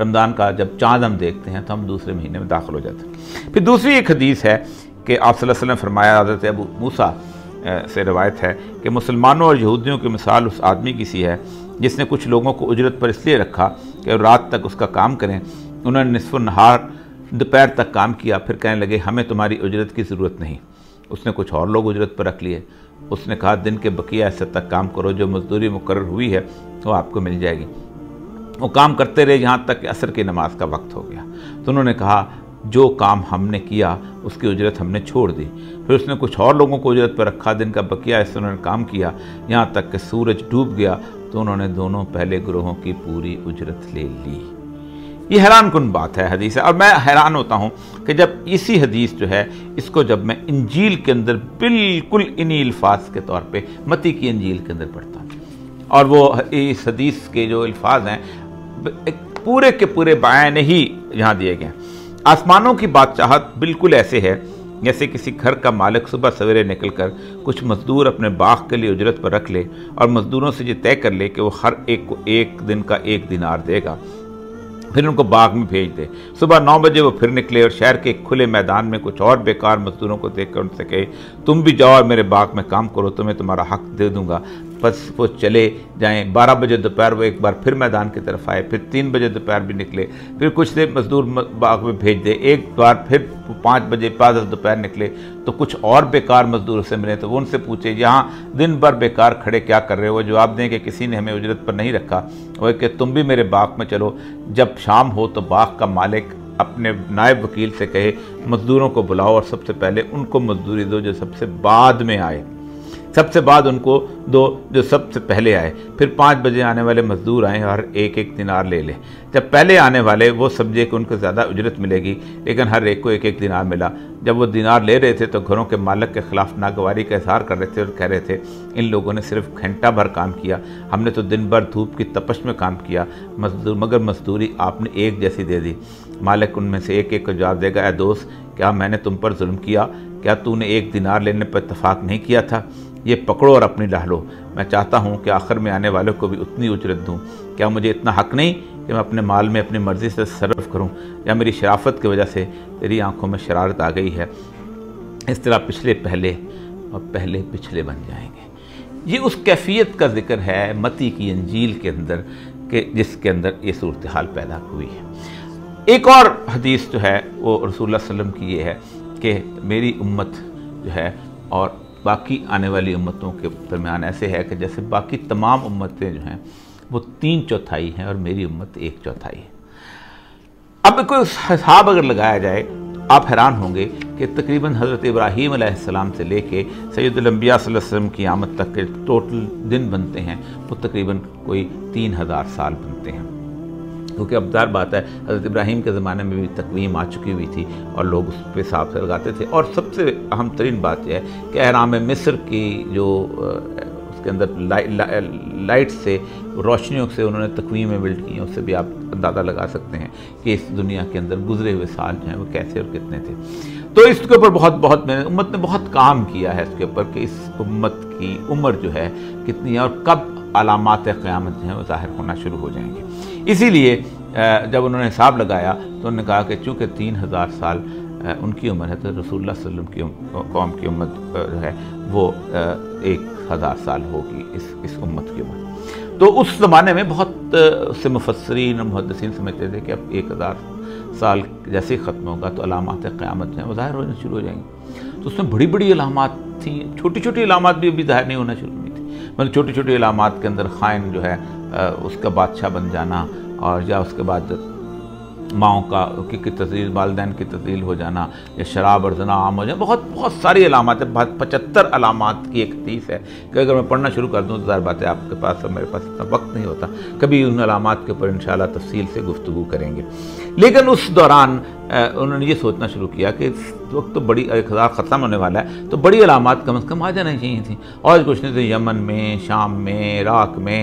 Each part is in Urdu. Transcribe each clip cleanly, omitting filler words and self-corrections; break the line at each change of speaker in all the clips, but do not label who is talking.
رمضان کا جب چاند ہم دیکھتے ہیں تو ہم دوسرے مہینے میں داخل ہو جاتے ہیں۔ پھر دوسری ایک حدیث ہے کہ آپ صلی اللہ علیہ وسلم نے فرمایا، حضرت ابو موسیٰ سے روایت ہے کہ مسلمانوں اور یہودیوں کی مثال اس آدمی کی سی ہے جس نے کچھ لوگوں کو اجرت پر اس لیے رکھا کہ رات تک اس کا کام کریں۔ انہوں نے نصف النہار دوپہر تک کام کیا، پھر کہنے لگے ہمیں تمہاری اجرت کی ضرورت نہیں۔ اس نے کچھ اور لوگ اجرت پر رکھ لیے۔ اس نے کہا دن کے بقیہ حصے تک کام کرو، جو مزدوری مقرر ہوئی ہے وہ آپ کو مل جائے گی۔ وہ کام کرتے رہے یہاں تک کہ عصر کی نماز کا وقت ہو گیا، تو انہوں نے کہا جو کام ہم نے کیا اس کی اجرت ہم نے چھوڑ دی۔ پھر اس نے کچھ اور لوگوں کو اجرت پر رکھا، دن کا بقیہ حصہ انہوں نے کام کیا یہاں تک کہ سورج ڈوب گیا، تو انہوں نے دونوں پہلے گروہوں کی پوری اجرت لے لی۔ یہ حیران کن بات ہے حدیث ہے، اور میں حیران ہوتا ہوں کہ جب اسی حدیث جو ہے اس کو جب میں انجیل کے اندر بالکل انہی الفاظ کے طور پہ متی کی انجیل کے اندر پڑھتا ہوں، اور وہ اس حدیث کے جو الفاظ ہیں پورے کے پورے بعین ہی یہاں دیے گئے ہیں۔ آسمانوں کی بادشاہت بالکل ایسے ہے جیسے کسی گھر کا مالک صبح سویرے نکل کر کچھ مزدور اپنے باغ کے لیے اجرت پر رکھ لے اور مزدوروں سے یہ طے کر لے کہ وہ ہر ایک کو ایک دن کا 1 دینار دے گا، پھر ان کو باغ میں بھیج دے۔ صبح 9 بجے وہ پھر نکلے اور شہر کے ایک کھلے میدان میں کچھ اور بیکار مزدوروں کو دیکھ کر ان سے کہے تم بھی جاؤ اور میرے باغ میں کام کرو، تمہیں تمہارا حق دے دوں گا۔ بس وہ چلے جائیں۔ 12 بجے دوپہر وہ ایک بار پھر میدان کی طرف آئے، پھر 3 بجے دوپہر بھی نکلے، پھر کچھ دیر مزدور باغ میں بھیج دے، ایک بار پھر 5 بجے بعد دوپہر نکلے تو کچھ اور بیکار مزدور سے ملے، تو وہ ان سے پوچھے یہاں دن بھر بیکار کھڑے کیا کر رہے ہو؟ وہ جواب دیں کہ کسی نے ہمیں اجرت پر نہیں رکھا، وہ کہ تم بھی میرے باغ میں چلو۔ جب شام ہو تو باغ کا مالک اپنے نائب وکیل سے کہے مزدوروں کو بلاؤ اور سب سے پہلے ان کو مزدوری دو جو سب سے بعد میں آئے، سب سے بعد ان کو دو جو سب سے پہلے آئے۔ پھر 5 بجے آنے والے مزدور آئیں اور 1 دینار لے لے۔ جب پہلے آنے والے وہ سمجھے کہ ان کو زیادہ اجرت ملے گی، لیکن ہر ایک کو 1 دینار ملا۔ جب وہ دینار لے رہے تھے تو گھروں کے مالک کے خلاف ناگواری کا اظہار کر رہے تھے اور کہہ رہے تھے ان لوگوں نے صرف گھنٹہ بھر کام کیا، ہم نے تو دن بھر دھوپ کی تپش میں کام کیا، مگر مزدوری آپ نے ایک جیسی دے دی۔ مالک ان میں سے ایک کو جواب دے گا اے دوست، کیا میں نے تم پر ظلم کیا؟ کیا تو نے 1 دینار لینے پر اتفاق نہیں کیا تھا؟ یہ پکڑو اور اپنی لاہ لو۔ میں چاہتا ہوں کہ آخر میں آنے والوں کو بھی اتنی اجرت دوں۔ کیا مجھے اتنا حق نہیں کہ میں اپنے مال میں اپنی مرضی سے تصرف کروں، یا میری شرافت کی وجہ سے تیری آنکھوں میں شرارت آ گئی ہے؟ اس طرح پچھلے پہلے اور پہلے پچھلے بن جائیں گے۔ یہ اس کیفیت کا ذکر ہے متی کی انجیل کے اندر کہ جس کے اندر یہ صورتحال پیدا ہوئی ہے۔ ایک اور حدیث جو ہے وہ رسول اللہ صلی اللہ علیہ وسلم کی یہ ہے کہ میری امت جو ہے اور باقی آنے والی امتوں کے درمیان ایسے ہے کہ جیسے باقی تمام امتیں جو ہیں وہ 3/4 ہیں اور میری امت 1/4 ہے۔ اب کوئی حساب اگر لگایا جائے آپ حیران ہوں گے کہ تقریباً حضرت ابراہیم علیہ السلام سے لے کے سید الانبیاء صلی اللہ علیہ وسلم کی آمد تک کے ٹوٹل دن بنتے ہیں وہ تقریباً کوئی 3000 سال بنتے ہیں، کیونکہ اب ظاہر بات ہے حضرت ابراہیم کے زمانے میں بھی تقویم آ چکی ہوئی تھی اور لوگ اس پہ حساب سے لگاتے تھے۔ اور سب سے اہم ترین بات یہ ہے کہ احرام مصر کی جو اس کے اندر لائٹ سے روشنیوں سے انہوں نے تقویمیں بلڈ کی ہیں، اس سے بھی آپ اندازہ لگا سکتے ہیں کہ اس دنیا کے اندر گزرے ہوئے سال جو ہیں وہ کیسے اور کتنے تھے۔ تو اس کے اوپر بہت امت نے بہت کام کیا ہے اس کے اوپر کہ اس امت کی عمر جو ہے کتنی ہے اور کب علامات قیامت جو ہیں وہ ظاہر ہونا شروع ہو جائیں گے۔ اسی لیے جب انہوں نے حساب لگایا تو انہوں نے کہا کہ چونکہ 3000 سال ان کی عمر ہے تو رسول اللہ صلی اللہ علیہ وسلم کی قوم کی امت جو ہے وہ 1000 سال ہوگی اس امت کی عمر۔ تو اس زمانے میں بہت سے مفسرین اور محدثین سمجھتے تھے کہ اب 1000 سال جیسے ہی ختم ہوگا تو علامات قیامت جو ہیں وہ ظاہر ہونا شروع ہو جائیں گی۔ تو اس میں بڑی بڑی علامات تھیں، چھوٹی چھوٹی علامات بھی ابھی ظاہر نہیں ہونا شروع ہوئی تھی۔ مطلب چھوٹی چھوٹی علامات کے اندر خائن جو ہے اس کا بادشاہ بن جانا، اور یا اس کے بعد ماؤں کی تذلیل، والدین کی تذلیل ہو جانا، یا شراب اور زنا عام ہو جانا، بہت ساری علامات ہیں۔ 75 علامات کی ایک حدیث ہے کہ اگر میں پڑھنا شروع کر دوں تو ظاہر بات ہے آپ کے پاس اور میرے پاس اتنا وقت نہیں ہوتا، کبھی ان علامات کے اوپر انشاءاللہ تفصیل سے گفتگو کریں گے۔ لیکن اس دوران انہوں نے یہ سوچنا شروع کیا کہ اس وقت تو بڑی 1000 ختم ہونے والا ہے تو بڑی علامات کم از کم آ جانا چاہیے تھیں، اور کچھ نہیں تھے، یمن میں، شام میں، عراق میں،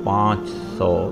500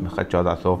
1400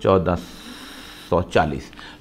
1440।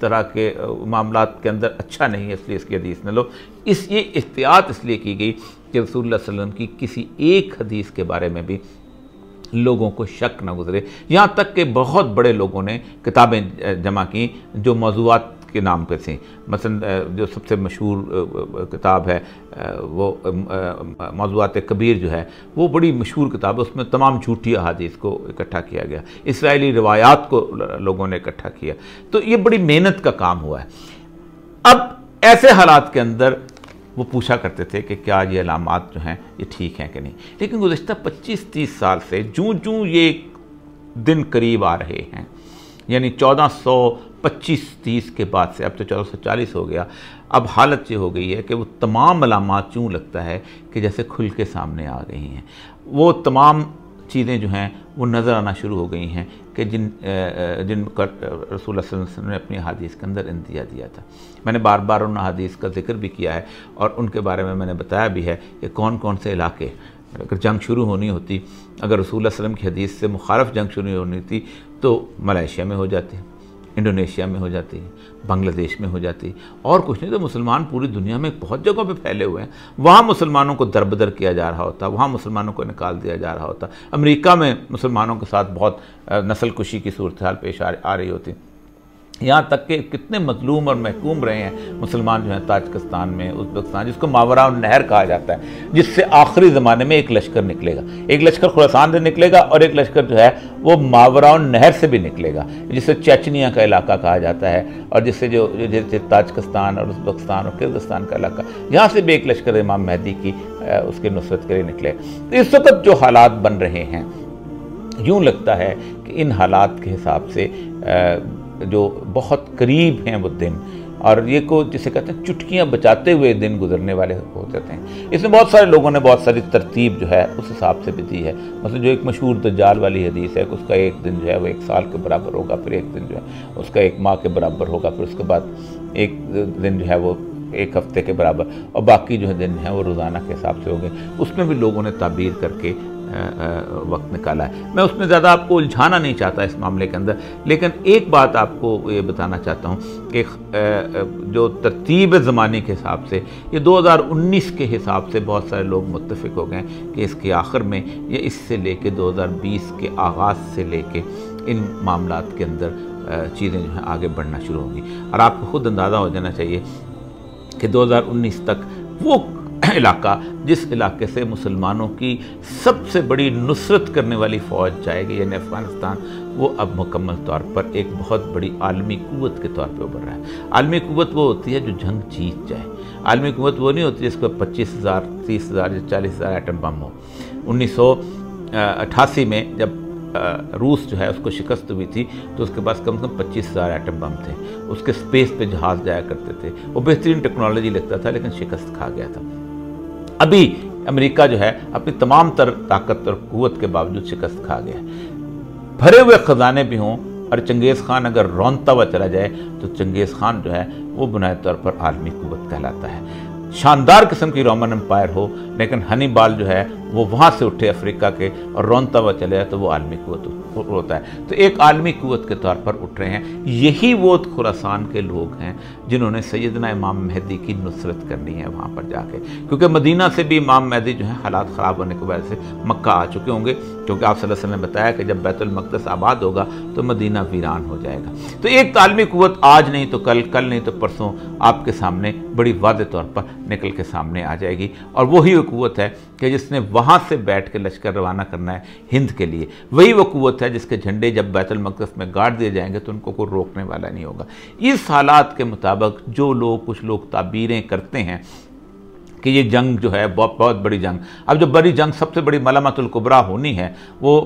طرح کے معاملات کے اندر اچھا نہیں ہے، اس لیے اس کی حدیث نہ لو۔ یہ احتیاط اس لیے کی گئی کہ رسول اللہ صلی اللہ علیہ وسلم کی کسی ایک حدیث کے بارے میں بھی لوگوں کو شک نہ گزرے، یہاں تک کہ بہت بڑے لوگوں نے کتابیں جمع کی جو موضوعات کے نام پہ تھیں۔ مثلا جو سب سے مشہور کتاب ہے وہ موضوعات کبیر جو ہے، وہ بڑی مشہور کتاب ہے، اس میں تمام جھوٹی احادیث کو اکٹھا کیا گیا، اسرائیلی روایات کو لوگوں نے اکٹھا کیا، تو یہ بڑی محنت کا کام ہوا ہے۔ اب ایسے حالات کے اندر وہ پوچھا کرتے تھے کہ کیا یہ علامات جو ہیں یہ ٹھیک ہیں کہ نہیں، لیکن گزشتہ 25-30 سال سے جوں یہ دن قریب آ رہے ہیں، یعنی 1425-30 کے بعد سے اب تو 1440 ہو گیا، اب حالت یہ ہو گئی ہے کہ وہ تمام علامات یوں لگتا ہے کہ جیسے کھل کے سامنے آ گئی ہیں۔ وہ تمام چیزیں جو ہیں وہ نظر آنا شروع ہو گئی ہیں کہ جن کا رسول اللہ صلی اللہ علیہ وسلم نے اپنی حدیث کے اندر اندیا دیا تھا۔ میں نے بار بار ان حدیث کا ذکر بھی کیا ہے اور ان کے بارے میں نے بتایا بھی ہے کہ کون کون سے علاقے، اگر جنگ شروع ہونی ہوتی، اگر رسول اللہ صلی اللہ علیہ وسلم کی حدیث سے مخالف جنگ شروع ہونی تھی تو ملائیشیا میں ہو جاتی، انڈونیشیا میں ہو جاتی، بنگلہ دیش میں ہو جاتی، اور کچھ نہیں تو مسلمان پوری دنیا میں بہت جگہوں پہ پھیلے ہوئے ہیں، وہاں مسلمانوں کو دربدر کیا جا رہا ہوتا، وہاں مسلمانوں کو نکال دیا جا رہا ہوتا، امریکہ میں مسلمانوں کے ساتھ بہت نسل کشی کی صورتحال پیش آ رہی ہوتی، یہاں تک کہ کتنے مظلوم اور محکوم رہے ہیں مسلمان جو ہیں تاجکستان میں، ازبکستان، جس کو ماوراء النہر کہا جاتا ہے، جس سے آخری زمانے میں ایک لشکر نکلے گا، ایک لشکر خراسان سے نکلے گا اور ایک لشکر جو ہے وہ ماوراء النہر سے بھی نکلے گا، جسے چیچنیا کا علاقہ کہا جاتا ہے، اور جسے جیسے تاجکستان اور ازبکستان اور کرغزستان کا علاقہ، یہاں سے بھی ایک لشکر امام مہدی کی اس کے نصرت کے لیے نکلے۔ اس وقت جو حالات بن رہے ہیں، یوں لگتا ہے کہ ان حالات کے حساب سے جو بہت قریب ہیں وہ دن، اور یہ کو جسے کہتے ہیں چٹکیاں بچاتے ہوئے دن گزرنے والے ہو جاتے ہیں۔ اس میں بہت سارے لوگوں نے بہت ساری ترتیب جو ہے اس حساب سے بھی دی ہے، مثلا جو ایک مشہور دجال والی حدیث ہے کہ اس کا ایک دن جو ہے وہ 1 سال کے برابر ہوگا، پھر ایک دن جو ہے اس کا 1 ماہ کے برابر ہوگا، پھر اس کے بعد ایک دن جو ہے وہ 1 ہفتے کے برابر، اور باقی جو ہے دن ہیں وہ روزانہ کے حساب سے ہوگے۔ اس میں بھی لوگوں نے تعبیر کر کے وقت نکالا ہے۔ میں اس میں زیادہ آپ کو الجھانا نہیں چاہتا اس معاملے کے اندر، لیکن ایک بات آپ کو یہ بتانا چاہتا ہوں کہ جو ترتیب زمانے کے حساب سے یہ 2019 کے حساب سے بہت سارے لوگ متفق ہو گئے کہ اس کے آخر میں یا اس سے لے کے 2020 کے آغاز سے لے کے ان معاملات کے اندر چیزیں جو ہیں آگے بڑھنا شروع ہوں گی، اور آپ کو خود اندازہ ہو جانا چاہیے کہ 2019 تک وہ علاقہ جس علاقے سے مسلمانوں کی سب سے بڑی نصرت کرنے والی فوج جائے گی، یعنی افغانستان، وہ اب مکمل طور پر ایک بہت بڑی عالمی قوت کے طور پہ ابھر رہا ہے۔ عالمی قوت وہ ہوتی ہے جو جنگ جیت جائے، عالمی قوت وہ نہیں ہوتی جس کو 25,000 30,000 یا 40,000 ایٹم بم ہو۔ 1988 میں جب روس جو ہے اس کو شکست ہوئی تھی تو اس کے پاس کم سے کم 25,000 ایٹم بم تھے، اس کے سپیس پہ جہاز جایا کرتے تھے، وہ بہترین ٹیکنالوجی لگتا تھا لیکن شکست کھا گیا تھا۔ ابھی امریکہ جو ہے اپنی تمام تر طاقت اور قوت کے باوجود شکست کھا گیا ہے۔ بھرے ہوئے خزانے بھی ہوں اور چنگیز خان اگر رونتا ہوا چلا جائے تو چنگیز خان جو ہے وہ بنیادی طور پر عالمی قوت کہلاتا ہے۔ شاندار قسم کی رومن امپائر ہو لیکن ہنی بال جو ہے وہ وہاں سے اٹھے افریقہ کے اور رونتا ہوا چلے جائے تو وہ عالمی قوت ہوتا ہے۔ تو ایک عالمی قوت کے طور پر اٹھ رہے ہیں۔ یہی وہ خراسان کے لوگ ہیں جنہوں نے سیدنا امام مہدی کی نصرت کرنی ہے وہاں پر جا کے، کیونکہ مدینہ سے بھی امام مہدی جو ہے حالات خراب ہونے کی وجہ سے مکہ آ چکے ہوں گے، کیونکہ آپ صلی اللہ علیہ وسلم نے بتایا کہ جب بیت المقدس آباد ہوگا تو مدینہ ویران ہو جائے گا۔ تو ایک عالمی قوت آج نہیں تو کل، کل نہیں تو پرسوں آپ کے سامنے بڑی واضح طور پر نکل کے سامنے آ جائے گی، اور وہی وہ قوت ہے کہ جس نے وہاں سے بیٹھ کے لشکر روانہ کرنا ہے ہند کے لیے، وہی وہ قوت ہے جس کے جھنڈے جب بیت المقدس میں گاڑ دیے جائیں گے تو ان کو کوئی روکنے والا نہیں ہوگا۔ اس حالات کے مطابق جو لوگ کچھ لوگ تعبیریں کرتے ہیں کہ یہ جنگ جو ہے بہت بڑی جنگ، اب جو بڑی جنگ سب سے بڑی ملامت الکبریٰ ہونی ہے وہ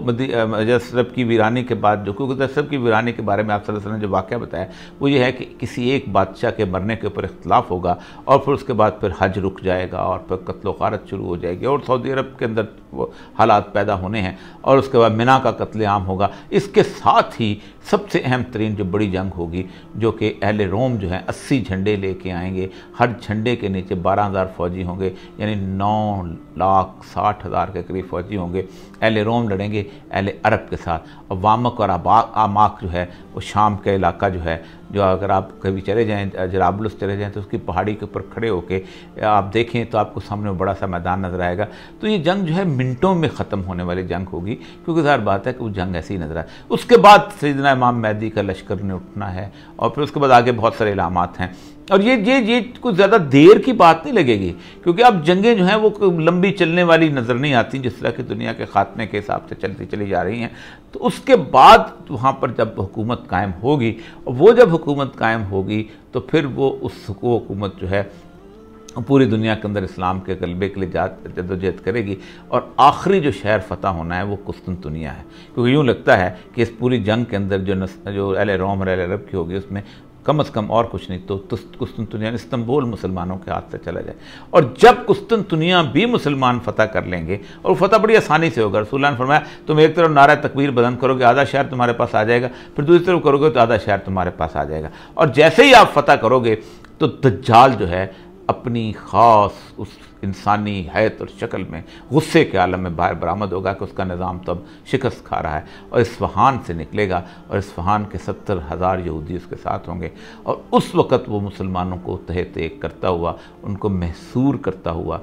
یثرب کی ویرانی کے بعد، جو کیونکہ یثرب کی ویرانی کے بارے میں آپ صلی اللہ علیہ وسلم نے جو واقعہ بتایا وہ یہ ہے کہ کسی ایک بادشاہ کے مرنے کے اوپر اختلاف ہوگا اور پھر اس کے بعد پھر حج رک جائے گا اور پھر قتل و غارت شروع ہو جائے گی اور سعودی عرب کے اندر وہ حالات پیدا ہونے ہیں، اور اس کے بعد منا کا قتل عام ہوگا۔ اس کے ساتھ ہی سب سے اہم ترین جو بڑی جنگ ہوگی جو کہ اہل روم جو ہیں 80 جھنڈے لے کے آئیں گے، ہر جھنڈے کے نیچے 12,000 فوجی ہوں گے، یعنی 9,60,000 کے قریب فوجی ہوں گے۔ اہل روم لڑیں گے اہل عرب کے ساتھ، اور وامک اور آماک جو ہے وہ شام کا علاقہ جو ہے، جو اگر آپ کبھی چلے جائیں جرابلس چلے جائیں تو اس کی پہاڑی کے اوپر کھڑے ہو کے آپ دیکھیں تو آپ کو سامنے بڑا سا میدان نظر آئے گا۔ تو یہ جنگ جو ہے منٹوں میں ختم ہونے والی جنگ ہوگی، کیونکہ ظاہر بات ہے کہ وہ جنگ ایسی ہی نظر آئے۔ اس کے بعد سیدنا امام مہدی کا لشکر نے اٹھنا ہے، اور پھر اس کے بعد آگے بہت سارے علامات ہیں، اور یہ کچھ زیادہ دیر کی بات نہیں لگے گی، کیونکہ اب جنگیں جو ہیں وہ لمبی چلنے والی نظر نہیں آتی جس طرح کہ دنیا کے خاتمے کے حساب سے چلتی چلی جا رہی ہیں۔ تو اس کے بعد وہاں پر جب حکومت قائم ہوگی، اور وہ جب حکومت قائم ہوگی تو پھر وہ حکومت جو ہے پوری دنیا کے اندر اسلام کے غلبے کے لیے جدوجہد کرے گی، اور آخری جو شہر فتح ہونا ہے وہ قسطنطنیہ ہے، کیونکہ یوں لگتا ہے کہ اس پوری جنگ کے اندر جو اہل روم اور اہل عرب کی ہوگی اس میں کم از کم اور کچھ نہیں تو قسطنطنیہ استنبول مسلمانوں کے ہاتھ سے چلا جائے، اور جب قسطنطنیہ بھی مسلمان فتح کر لیں گے، اور وہ فتح بڑی آسانی سے ہوگا۔ رسول اللہ نے فرمایا تم ایک طرف نعرہ تکبیر بلند کرو گے آدھا شہر تمہارے پاس آ جائے گا، پھر دوسری طرف کرو گے تو آدھا شہر تمہارے پاس آ جائے گا، اور جیسے ہی آپ فتح کرو گے تو دجال جو ہے اپنی خاص اس انسانی حیت اور شکل میں غصے کے عالم میں باہر برآمد ہوگا کہ اس کا نظام تو اب شکست کھا رہا ہے، اور اصفہان سے نکلے گا، اور اصفہان کے 70,000 یہودی اس کے ساتھ ہوں گے، اور اس وقت وہ مسلمانوں کو تہہ تیگ کرتا ہوا، ان کو محصور کرتا ہوا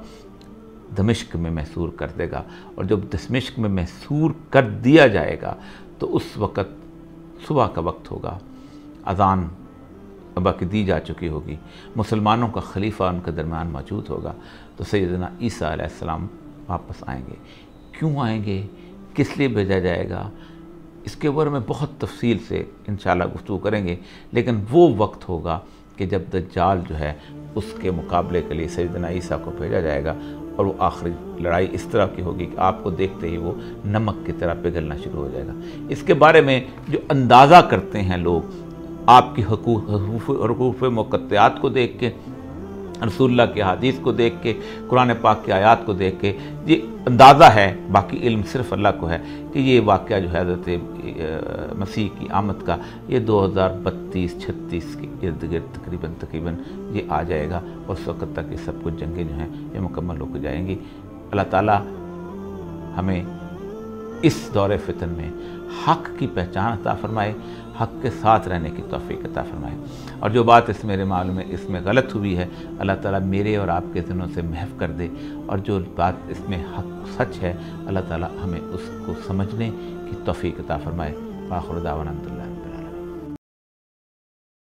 دمشق میں محصور کر دے گا، اور جب دمشق میں محصور کر دیا جائے گا تو اس وقت صبح کا وقت ہوگا، اذان ابا کی دی جا چکی ہوگی، مسلمانوں کا خلیفہ ان کے درمیان موجود ہوگا، تو سیدنا عیسیٰ علیہ السلام واپس آئیں گے۔ کیوں آئیں گے، کس لیے بھیجا جائے گا، اس کے بارے میں بہت تفصیل سے انشاءاللہ گفتگو کریں گے، لیکن وہ وقت ہوگا کہ جب دجال جو ہے اس کے مقابلے کے لیے سیدنا عیسیٰ کو بھیجا جائے گا، اور وہ آخری لڑائی اس طرح کی ہوگی کہ آپ کو دیکھتے ہی وہ نمک کی طرح پگھلنا شروع ہو جائے گا۔ اس کے بارے میں جو اندازہ کرتے ہیں لوگ آپ کی حروف مقطعات کو دیکھ کے، رسول اللہ کی حدیث کو دیکھ کے، قرآن پاک کی آیات کو دیکھ کے یہ اندازہ ہے، باقی علم صرف اللہ کو ہے کہ یہ واقعہ جو ہے حضرت مسیح کی آمد کا یہ 2032-36 کے ارد گرد تقریباً یہ آ جائے گا، اور اس وقت تک یہ سب کچھ جنگیں جو ہیں یہ مکمل ہو کے جائیں گی۔ اللہ تعالیٰ ہمیں اس دور فتن میں حق کی پہچان عطا فرمائے، حق کے ساتھ رہنے کی توفیق عطا فرمائے، اور جو بات اس میرے معلوم ہے اس میں غلط ہوئی ہے اللہ تعالیٰ میرے اور آپ کے ذہنوں سے محو کر دے، اور جو بات اس میں حق سچ ہے اللہ تعالیٰ ہمیں اس کو سمجھنے کی توفیق عطا فرمائے۔ آخر دعوانا الحمدللہ۔